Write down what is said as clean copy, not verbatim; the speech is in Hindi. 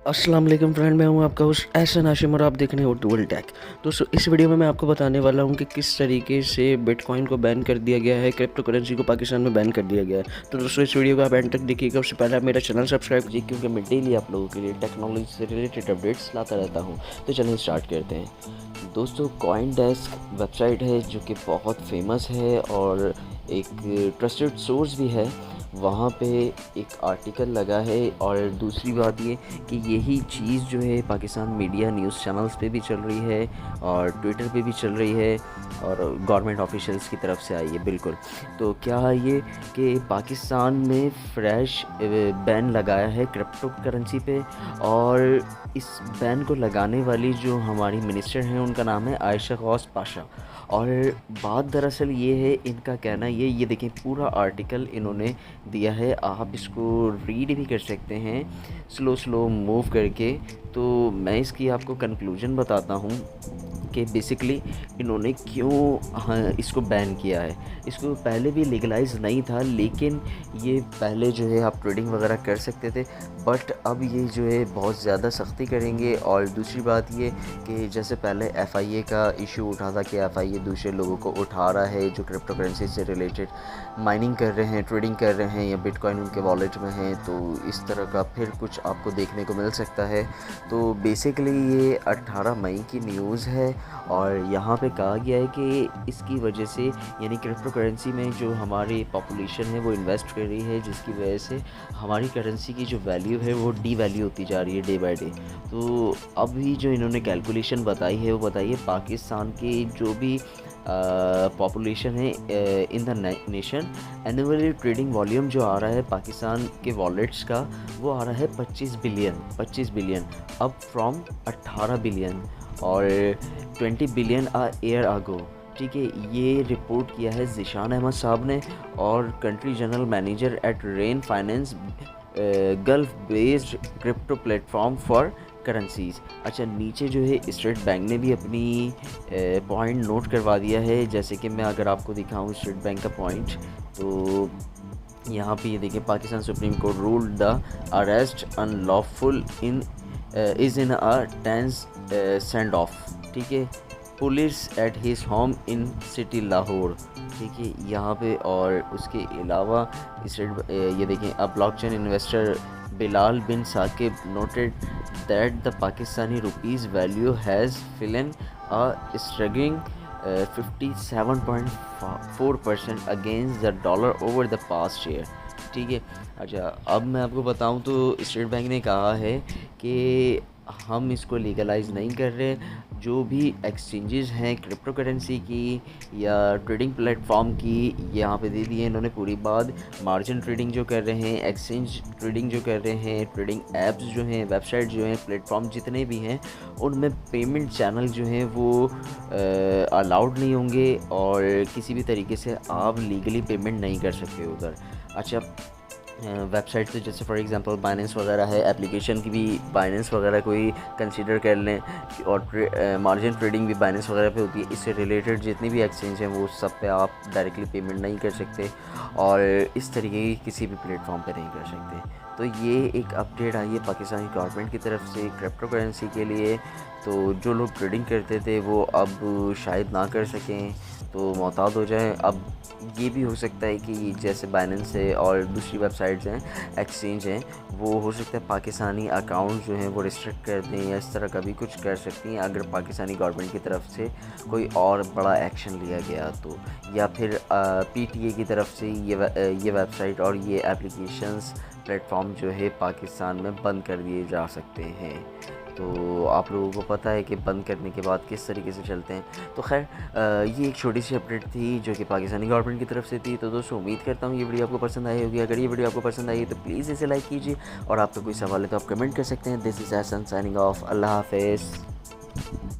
अस्सलाम वालेकुम फ्रेंड, मैं हूं आपका होस्ट एहसन हाशिम और आप देख रहे हैं उर्दू वर्ल्ड टेक। दोस्तों, इस वीडियो में मैं आपको बताने वाला हूं कि किस तरीके से बिटकॉइन को बैन कर दिया गया है, क्रिप्टो करेंसी को पाकिस्तान में बैन कर दिया गया है। तो दोस्तों, इस वीडियो को आप एंड तक देखिएगा। उससे पहले आप मेरा चैनल सब्सक्राइब कीजिए, क्योंकि मैं डेली आप लोगों के लिए टेक्नोलॉजी से रिलेटेड अपडेट्स लाता रहता हूँ। तो चलिए स्टार्ट करते हैं। दोस्तों, कॉइन डेस्क वेबसाइट है जो कि बहुत फेमस है और एक ट्रस्टेड सोर्स भी है। वहाँ पे एक आर्टिकल लगा है और दूसरी बात ये कि यही चीज़ जो है पाकिस्तान मीडिया न्यूज़ चैनल्स पे भी चल रही है और ट्विटर पे भी चल रही है और गवर्नमेंट ऑफिशियल्स की तरफ से आई है। बिल्कुल, तो क्या है ये कि पाकिस्तान में फ्रेश बैन लगाया है क्रिप्टो करेंसी पे। और इस बैन को लगाने वाली जो हमारी मिनिस्टर हैं उनका नाम है आयशा गौस पाशा। और बात दरअसल ये है, इनका कहना ये देखें, पूरा आर्टिकल इन्होंने दिया है। आप इसको रीड भी कर सकते हैं स्लो मूव करके। तो मैं इसकी आपको कंक्लूजन बताता हूँ कि बेसिकली इन्होंने क्यों इसको बैन किया है। इसको पहले भी लीगलाइज नहीं था, लेकिन ये पहले जो है आप ट्रेडिंग वगैरह कर सकते थे, बट अब ये जो है बहुत ज़्यादा सख्ती करेंगे। और दूसरी बात ये कि जैसे पहले FIA का इशू उठा था कि FIA दूसरे लोगों को उठा रहा है जो क्रिप्टो करेंसी से रिलेटेड माइनिंग कर रहे हैं, ट्रेडिंग कर रहे हैं या बिटकॉइन उनके वॉलेट में है, तो इस तरह का फिर कुछ आपको देखने को मिल सकता है। तो बेसिकली ये 18 मई की न्यूज़ है और यहाँ पे कहा गया है कि इसकी वजह से, यानी क्रिप्टो करेंसी में जो हमारी पॉपुलेशन है वो इन्वेस्ट कर रही है, जिसकी वजह से हमारी करेंसी की जो वैल्यू है वो डीवैल्यू होती जा रही है डे बाय डे। तो अभी जो इन्होंने कैलकुलेशन बताई है वो बताइए, पाकिस्तान की जो भी पॉपुलेशन है in the nation, annually trading volume जो आ रहा है पाकिस्तान के वॉलेट्स का, वो आ रहा है 25 बिलियन अप फ्रॉम 18 बिलियन और 20 बिलियन ईयर आगो। ठीक है, ये रिपोर्ट किया है ज़ीशान अहमद साहब ने और country general manager eight rain finance gulf based crypto platform for currencies. अच्छा, नीचे जो है स्टेट बैंक ने भी अपनी पॉइंट नोट करवा दिया है। जैसे कि मैं अगर आपको दिखाऊं स्टेट बैंक का पॉइंट, तो यहाँ पे ये देखिए, Pakistan supreme court ruled the arrest unlawful in is in a tense send off. ठीक है, police at his home in city Lahore. ठीक है, यहाँ पे और उसके अलावा ये देखें, a blockchain investor Bilal bin Saqib noted that the Pakistani rupees value has fallen a staggering 57.4% against the dollar over the past year. ठीक है, अच्छा, अब मैं आपको बताऊं तो स्टेट बैंक ने कहा है कि हम इसको लीगलाइज नहीं कर रहे। जो भी एक्सचेंजेस हैं क्रिप्टो करेंसी की या ट्रेडिंग प्लेटफॉर्म की, यहाँ पे दे दिए इन्होंने पूरी बात। मार्जिन ट्रेडिंग जो कर रहे हैं, एक्सचेंज ट्रेडिंग जो कर रहे हैं, ट्रेडिंग ऐप्स जो हैं, वेबसाइट जो हैं, प्लेटफॉर्म जितने भी हैं, उनमें पेमेंट चैनल जो हैं वो अलाउड नहीं होंगे और किसी भी तरीके से आप लीगली पेमेंट नहीं कर सकते उधर। अच्छा, वेबसाइट तो जैसे फॉर एग्जांपल बाइनेंस वगैरह है, एप्लीकेशन की भी बाइनेंस वगैरह कोई कंसीडर कर लें, और मार्जिन ट्रेडिंग भी बाइनेंस वगैरह पे होती है। इससे रिलेटेड जितनी भी एक्सचेंज हैं वो सब पे आप डायरेक्टली पेमेंट नहीं कर सकते और इस तरीके की किसी भी प्लेटफॉर्म पे नहीं कर सकते। तो ये एक अपडेट आई है पाकिस्तानी गवर्नमेंट की तरफ से क्रिप्टो करेंसी के लिए। तो जो लोग ट्रेडिंग करते थे वो अब शायद ना कर सकें, तो मोहतात हो जाएं। अब ये भी हो सकता है कि जैसे बाइनेंस है और दूसरी वेबसाइट्स हैं, एक्सचेंज हैं, वो हो सकता है पाकिस्तानी अकाउंट जो हैं वो रिस्ट्रिक्ट कर दें या इस तरह का भी कुछ कर सकती हैं अगर पाकिस्तानी गवर्नमेंट की तरफ से कोई और बड़ा एक्शन लिया गया तो। या फिर PTA की तरफ से ये वेबसाइट और ये एप्लीकेशंस प्लेटफॉर्म जो है पाकिस्तान में बंद कर दिए जा सकते हैं। तो आप लोगों को पता है कि बंद करने के बाद किस तरीके से चलते हैं। तो खैर, ये एक छोटी सी अपडेट थी जो कि पाकिस्तानी गवर्नमेंट की तरफ से थी। तो दोस्तों, उम्मीद करता हूँ ये वीडियो आपको पसंद आई होगी। अगर ये वीडियो आपको पसंद आई तो प्लीज़ इसे लाइक कीजिए और आपका कोई सवाल है तो आप कमेंट कर सकते हैं। This is Ehsan signing off. अल्लाह हाफ़िज़।